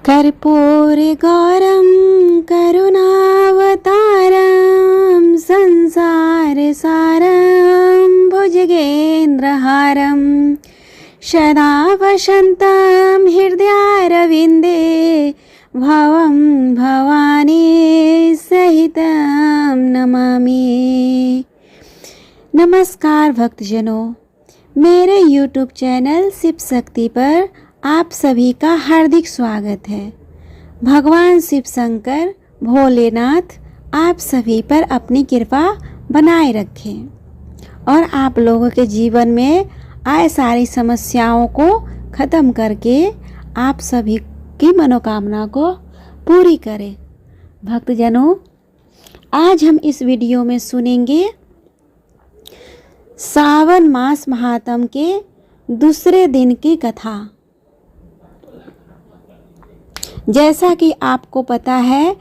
कर्पूरगौरं करुणावतारं संसारसारं भुजगेन्द्रहारं सदा वसन्तं हृदयारविन्दे भवं भवानी सहितं नमामि। नमस्कार भक्तजनों, मेरे YouTube चैनल शिव शक्ति पर आप सभी का हार्दिक स्वागत है। भगवान शिव शंकर भोलेनाथ आप सभी पर अपनी कृपा बनाए रखें और आप लोगों के जीवन में आए सारी समस्याओं को ख़त्म करके आप सभी की मनोकामना को पूरी करें। भक्तजनों, आज हम इस वीडियो में सुनेंगे सावन मास महात्म के दूसरे दिन की कथा। जैसा कि आपको पता है,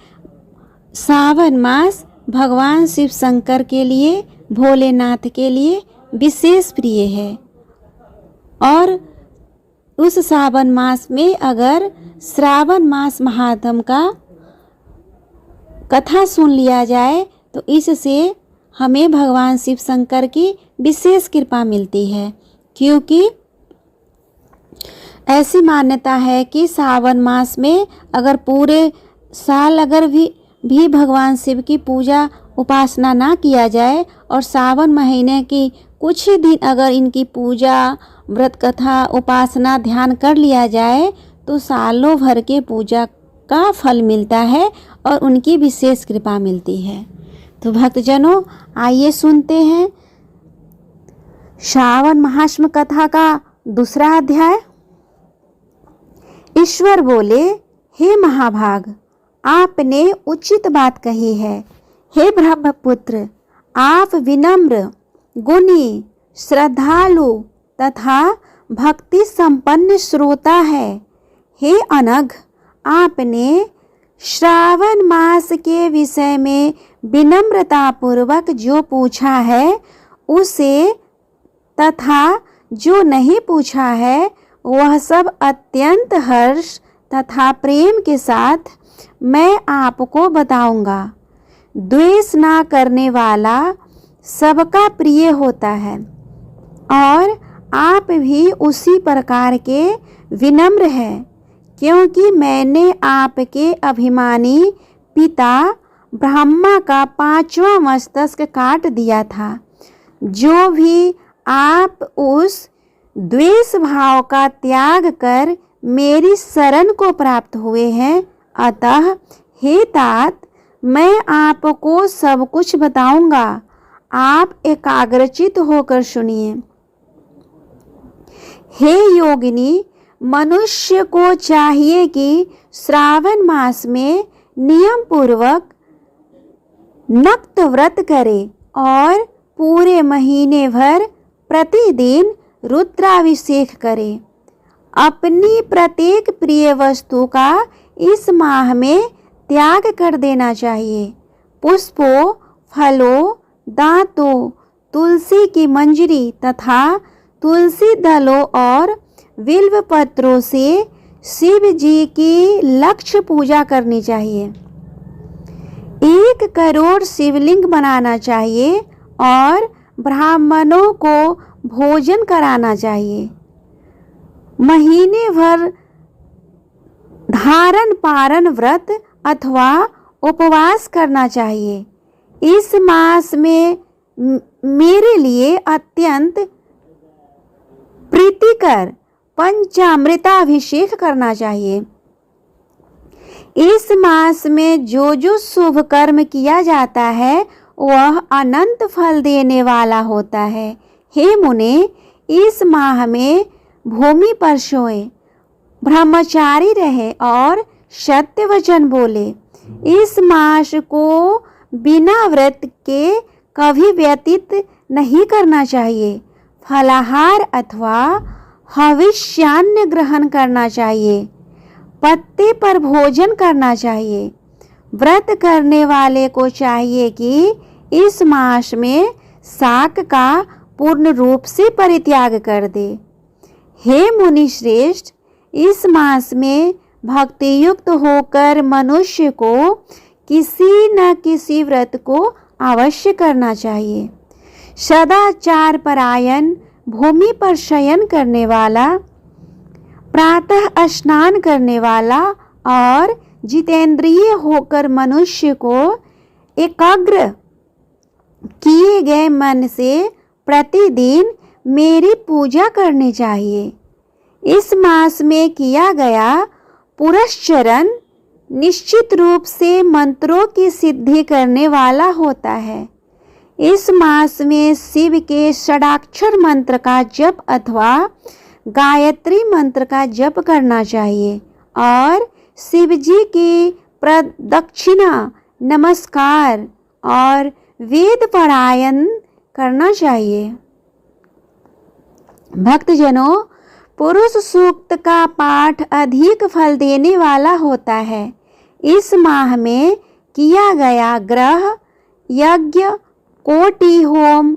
सावन मास भगवान शिव शंकर के लिए, भोलेनाथ के लिए विशेष प्रिय है और उस सावन मास में अगर श्रावण मास महात्म का कथा सुन लिया जाए तो इससे हमें भगवान शिव शंकर की विशेष कृपा मिलती है, क्योंकि ऐसी मान्यता है कि सावन मास में अगर पूरे साल अगर भी भगवान शिव की पूजा उपासना ना किया जाए और सावन महीने की कुछ ही दिन अगर इनकी पूजा व्रत कथा उपासना ध्यान कर लिया जाए तो सालों भर के पूजा का फल मिलता है और उनकी विशेष कृपा मिलती है। तो भक्तजनों, आइए सुनते हैं श्रावण महात्म कथा का दूसरा अध्याय। ईश्वर बोले, हे महाभाग, आपने उचित बात कही है। हे ब्रह्मपुत्र, आप विनम्र, गुणी, श्रद्धालु तथा भक्ति संपन्न श्रोता है। हे अनघ, आपने श्रावण मास के विषय में विनम्रता पूर्वक जो पूछा है उसे तथा जो नहीं पूछा है वह सब अत्यंत हर्ष तथा प्रेम के साथ मैं आपको बताऊंगा। द्वेष ना करने वाला सबका प्रिय होता है और आप भी उसी प्रकार के विनम्र हैं, क्योंकि मैंने आपके अभिमानी पिता ब्रह्मा का 5वां मस्तक काट दिया था। जो भी आप उस द्वेष भाव का त्याग कर मेरी शरण को प्राप्त हुए हैं, अतः हे तात, मैं आपको सब कुछ बताऊंगा। आप एकाग्रचित होकर सुनिए। हे योगिनी, मनुष्य को चाहिए कि श्रावण मास में नियम पूर्वक नक्त व्रत करे और पूरे महीने भर प्रतिदिन रुद्राभिषेक करे। अपनी प्रत्येक प्रिय वस्तु का इस माह में त्याग कर देना चाहिए। पुष्पों, फलों, दांतों, तुलसी की मंजरी तथा तुलसी दलों और बिल्व पत्रों से शिव जी की लक्ष्य पूजा करनी चाहिए। 1 करोड़ शिवलिंग बनाना चाहिए और ब्राह्मणों को भोजन कराना चाहिए। महीने भर धारण पारण व्रत अथवा उपवास करना चाहिए। इस मास में मेरे लिए अत्यंत प्रीतिकर पंचामृताभिषेक करना चाहिए। इस मास में जो शुभ कर्म किया जाता है वह अनंत फल देने वाला होता है। हे मुने, इस माह में भूमि पर सोए, ब्रह्मचारी रहे और सत्य वचन बोले। इस मास को बिना व्रत के कभी व्यतीत नहीं करना चाहिए। फलाहार अथवा हविष्यान्न ग्रहण करना चाहिए। पत्ते पर भोजन करना चाहिए। व्रत करने वाले को चाहिए कि इस मास में शाक का पूर्ण रूप से परित्याग कर दे। हे मुनि श्रेष्ठ, इस मास में भक्ति युक्त होकर मनुष्य को किसी न किसी व्रत को अवश्य करना चाहिए। सदाचार परायण, भूमि पर शयन करने वाला, प्रातः स्नान करने वाला और जितेंद्रिय होकर मनुष्य को एकाग्र किए गए मन से प्रतिदिन मेरी पूजा करनी चाहिए। इस मास में किया गया पुरस्चरण निश्चित रूप से मंत्रों की सिद्धि करने वाला होता है। इस मास में शिव के षडाक्षर मंत्र का जप अथवा गायत्री मंत्र का जप करना चाहिए और शिव जी की प्रदक्षिणा, नमस्कार और वेद पारायण करना चाहिए। भक्तजनों, पुरुष सूक्त का पाठ अधिक फल देने वाला होता है। इस माह में किया गया ग्रह यज्ञ, कोटि होम,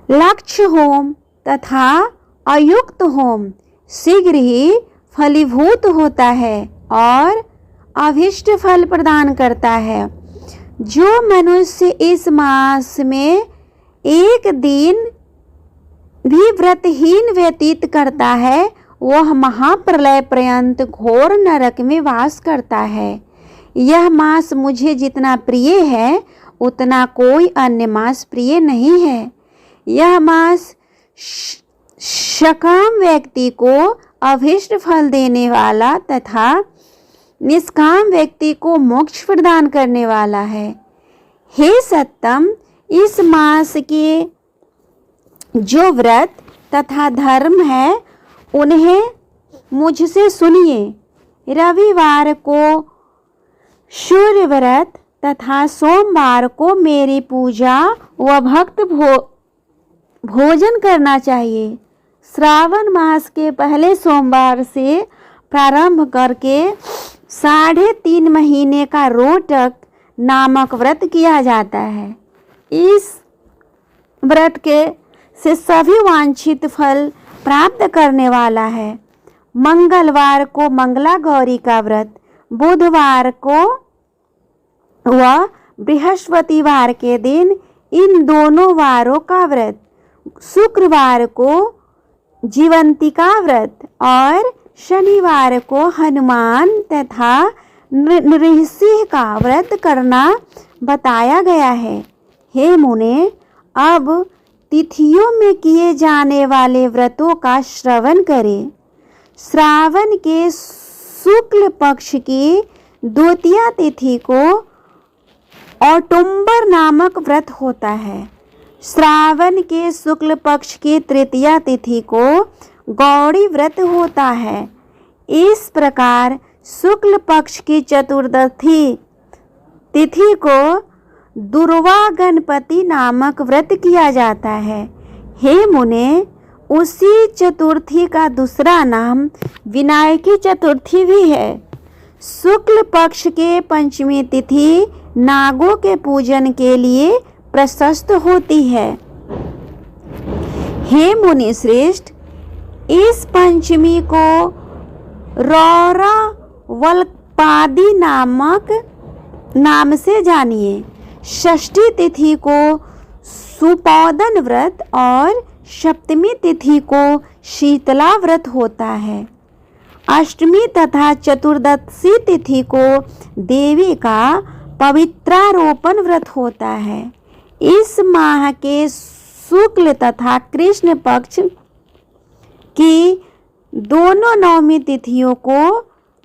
लक्ष्य होम तथा अयुक्त होम शीघ्र ही फलीभूत होता है और अभीष्ट फल प्रदान करता है। जो मनुष्य इस मास में एक दिन भी व्रतहीन व्यतीत करता है, वह महाप्रलय पर्यंत घोर नरक में वास करता है। यह मास मुझे जितना प्रिय है उतना कोई अन्य मास प्रिय नहीं है। यह मास सकाम व्यक्ति को अभीष्ट फल देने वाला तथा निष्काम व्यक्ति को मोक्ष प्रदान करने वाला है। हे सत्तम, इस मास के जो व्रत तथा धर्म है उन्हें मुझसे सुनिए। रविवार को सूर्य व्रत तथा सोमवार को मेरी पूजा व भक्त भोजन करना चाहिए। श्रावण मास के पहले सोमवार से प्रारंभ करके 3.5 महीने का रोटक नामक व्रत किया जाता है। इस व्रत के से सभी वांछित फल प्राप्त करने वाला है। मंगलवार को मंगला गौरी का व्रत, बुधवार को व बृहस्पतिवार के दिन इन दोनों वारों का व्रत, शुक्रवार को जीवंतिका व्रत और शनिवार को हनुमान तथा नृसिंह का व्रत करना बताया गया है। हे मुने, अब तिथियों में किए जाने वाले व्रतों का श्रवण करें। श्रावण के शुक्ल पक्ष की द्वितीया तिथि को औटुंबर नामक व्रत होता है। श्रावण के शुक्ल पक्ष की तृतीया तिथि को गौरी व्रत होता है। इस प्रकार शुक्ल पक्ष की चतुर्दशी तिथि को दुर्वा गणपति नामक व्रत किया जाता है। हे मुने, उसी चतुर्थी का दूसरा नाम विनायकी चतुर्थी भी है। शुक्ल पक्ष के पंचमी तिथि नागों के पूजन के लिए प्रशस्त होती है। हे मुनि श्रेष्ठ, इस पंचमी को रौरा वल्पादी नाम से जानिए। षष्ठी तिथि को सुपौदन व्रत और सप्तमी तिथि को शीतला व्रत होता है। अष्टमी तथा चतुर्दशी तिथि को देवी का पवित्रारोपण व्रत होता है। इस माह के शुक्ल तथा कृष्ण पक्ष की दोनों नवमी तिथियों को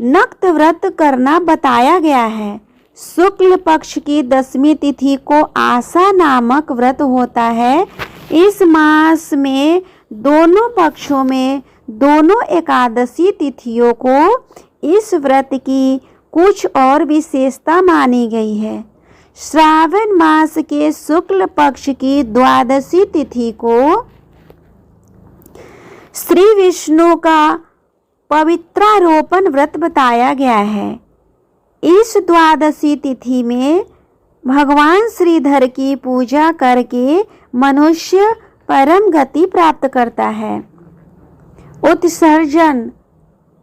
नक्त व्रत करना बताया गया है। शुक्ल पक्ष की 10वीं तिथि को आशा नामक व्रत होता है। इस मास में दोनों पक्षों में दोनों एकादशी तिथियों को इस व्रत की कुछ और विशेषता मानी गई है। श्रावण मास के शुक्ल पक्ष की द्वादशी तिथि को श्री विष्णु का पवित्रारोपण व्रत बताया गया है। इस द्वादशी तिथि में भगवान श्रीधर की पूजा करके मनुष्य परम गति प्राप्त करता है। उत्सर्जन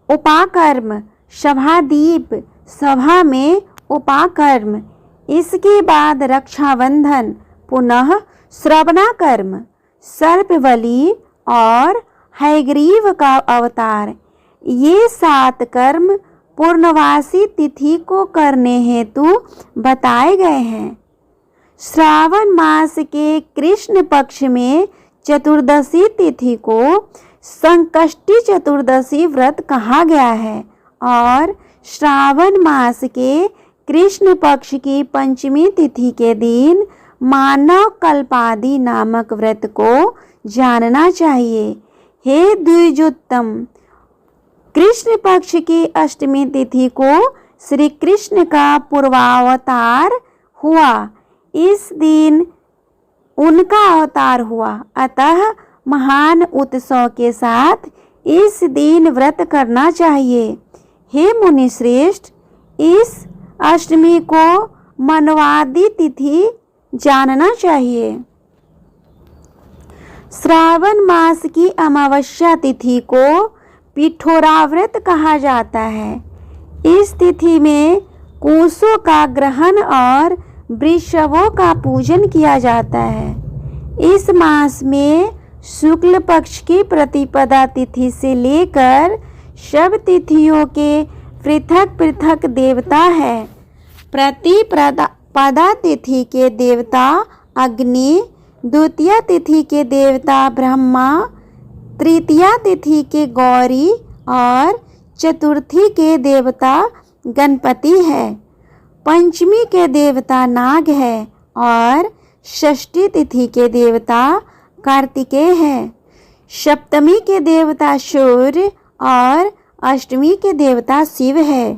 उपाकर्म, सभादीप, सभा में उपाकर्म। इसके बाद रक्षाबंधन, पुनः श्रवणाकर्म, सर्पबलि और हयग्रीव का अवतार। ये 7 कर्म पूर्णवासी तिथि को करने हेतु बताए गए हैं। श्रावण मास के कृष्ण पक्ष में चतुर्दशी तिथि को संकष्टी चतुर्दशी व्रत कहा गया है और श्रावण मास के कृष्ण पक्ष की पंचमी तिथि के दिन मानव कल्पादि नामक व्रत को जानना चाहिए। हे द्विजोत्तम, कृष्ण पक्ष की अष्टमी तिथि को श्री कृष्ण का पूर्वावतार हुआ। इस दिन उनका अवतार हुआ, अतः महान उत्सव के साथ इस दिन व्रत करना चाहिए। हे मुनि श्रेष्ठ, इस अष्टमी को मनवादी तिथि जानना चाहिए। श्रावण मास की अमावस्या तिथि को पिठोरा व्रत कहा जाता है। इस तिथि में कुशों का ग्रहण और वृषभों का पूजन किया जाता है। इस मास में शुक्ल पक्ष की प्रतिपदा तिथि से लेकर सब तिथियों के पृथक पृथक देवता है। प्रतिपदा तिथि के देवता अग्नि, द्वितीय तिथि के देवता ब्रह्मा, तृतीया तिथि के गौरी और चतुर्थी के देवता गणपति है। पंचमी के देवता नाग है और षष्ठी तिथि के देवता कार्तिकेय है। सप्तमी के देवता सूर्य और अष्टमी के देवता शिव है।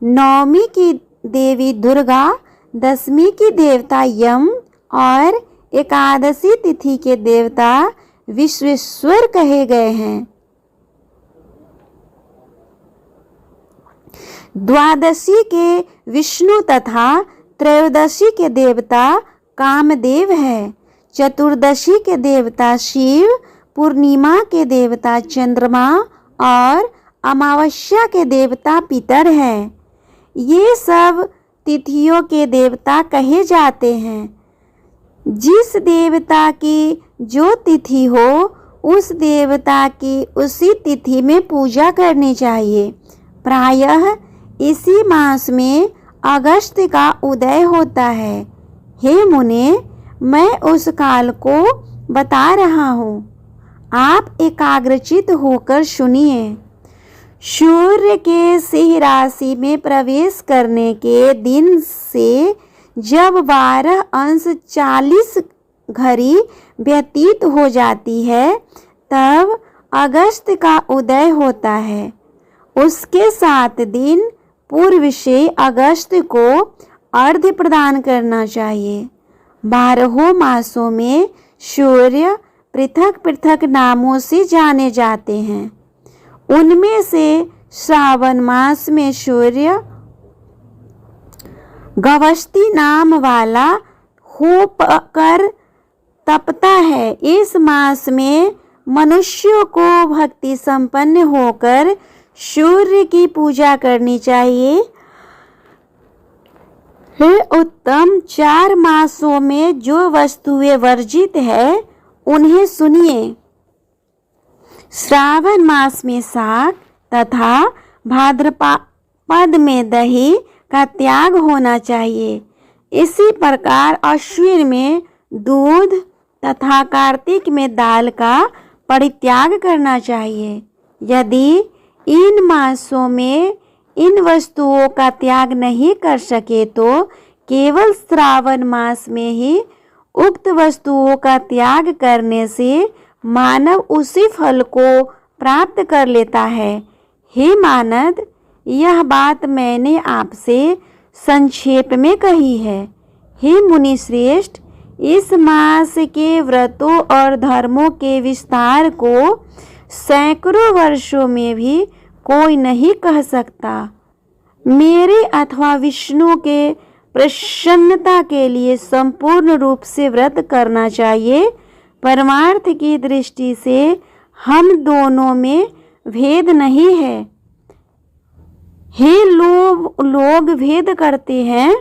नवमी की देवी दुर्गा, दशमी की देवता यम और एकादशी तिथि के देवता विश्वेश्वर कहे गए हैं। द्वादशी के विष्णु तथा त्रयोदशी के देवता कामदेव है। चतुर्दशी के देवता शिव, पूर्णिमा के देवता चंद्रमा और अमावस्या के देवता पितर हैं। ये सब तिथियों के देवता कहे जाते हैं। जिस देवता की जो तिथि हो उस देवता की उसी तिथि में पूजा करनी चाहिए। प्रायः इसी मास में अगस्त का उदय होता है। हे मुने, मैं उस काल को बता रहा हूँ, आप एकाग्रचित होकर सुनिए। सूर्य के सिंह राशि में प्रवेश करने के दिन से जब 12 अंश 40 घड़ी व्यतीत हो जाती है तब अगस्त का उदय होता है। उसके 7 दिन पूर्व से अगस्त को अर्घ्य प्रदान करना चाहिए। 12 मासों में सूर्य पृथक पृथक नामों से जाने जाते हैं। उनमें से श्रावण मास में सूर्य गवस्ती नाम वाला हो कर तपता है। इस मास में मनुष्यों को भक्ति संपन्न होकर सूर्य की पूजा करनी चाहिए। हे उत्तम, 4 मासों में जो वस्तुएं वर्जित है उन्हें सुनिए। श्रावण मास में शाक तथा भाद्रपद में दही का त्याग होना चाहिए। इसी प्रकार अश्विन में दूध तथा कार्तिक में दाल का परित्याग करना चाहिए। यदि इन मासों में इन वस्तुओं का त्याग नहीं कर सके तो केवल श्रावण मास में ही उक्त वस्तुओं का त्याग करने से मानव उसी फल को प्राप्त कर लेता है। हे मानद, यह बात मैंने आपसे संक्षेप में कही है। हे मुनि श्रेष्ठ, इस मास के व्रतों और धर्मों के विस्तार को सैकड़ों वर्षों में भी कोई नहीं कह सकता। मेरे अथवा विष्णु के प्रसन्नता के लिए संपूर्ण रूप से व्रत करना चाहिए। परमार्थ की दृष्टि से हम दोनों में भेद नहीं है। हे लोग भेद करते हैं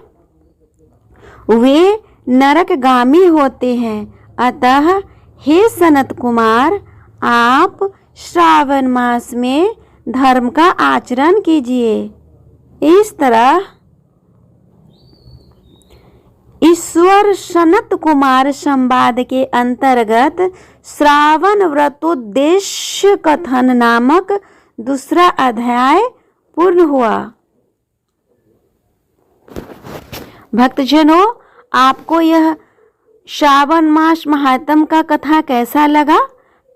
वे नरकगामी होते हैं। अतः हे सनत कुमार, आप श्रावण मास में धर्म का आचरण कीजिए। इस तरह ईश्वर सनत कुमार संवाद के अंतर्गत श्रावण व्रतोद्देश्य कथन नामक दूसरा अध्याय पूर्ण हुआ। भक्तजनों, आपको यह श्रावण मास महात्म का कथा कैसा लगा?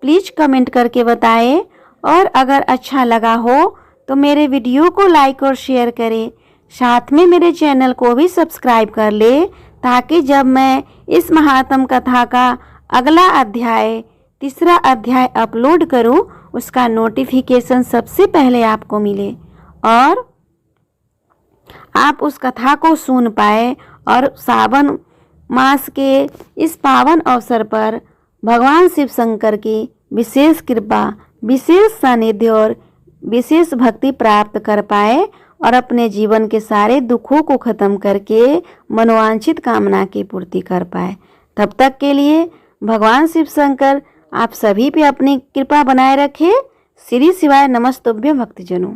प्लीज कमेंट करके बताएं। और अगर अच्छा लगा हो तो मेरे वीडियो को लाइक और शेयर करें। साथ में मेरे चैनल को भी सब्सक्राइब कर ले, ताकि जब मैं इस महात्म कथा का अगला अध्याय, तीसरा अध्याय अपलोड करूं, उसका नोटिफिकेशन सबसे पहले आपको मिले और आप उस कथा को सुन पाए। और सावन मास के इस पावन अवसर पर भगवान शिव शंकर की विशेष कृपा, विशेष सानिध्य और विशेष भक्ति प्राप्त कर पाए और अपने जीवन के सारे दुखों को खत्म करके मनोवांछित कामना की पूर्ति कर पाए। तब तक के लिए भगवान शिव शंकर आप सभी पे अपनी कृपा बनाए रखे। श्री शिवाय नमस्तुभ्यं भक्तजनों।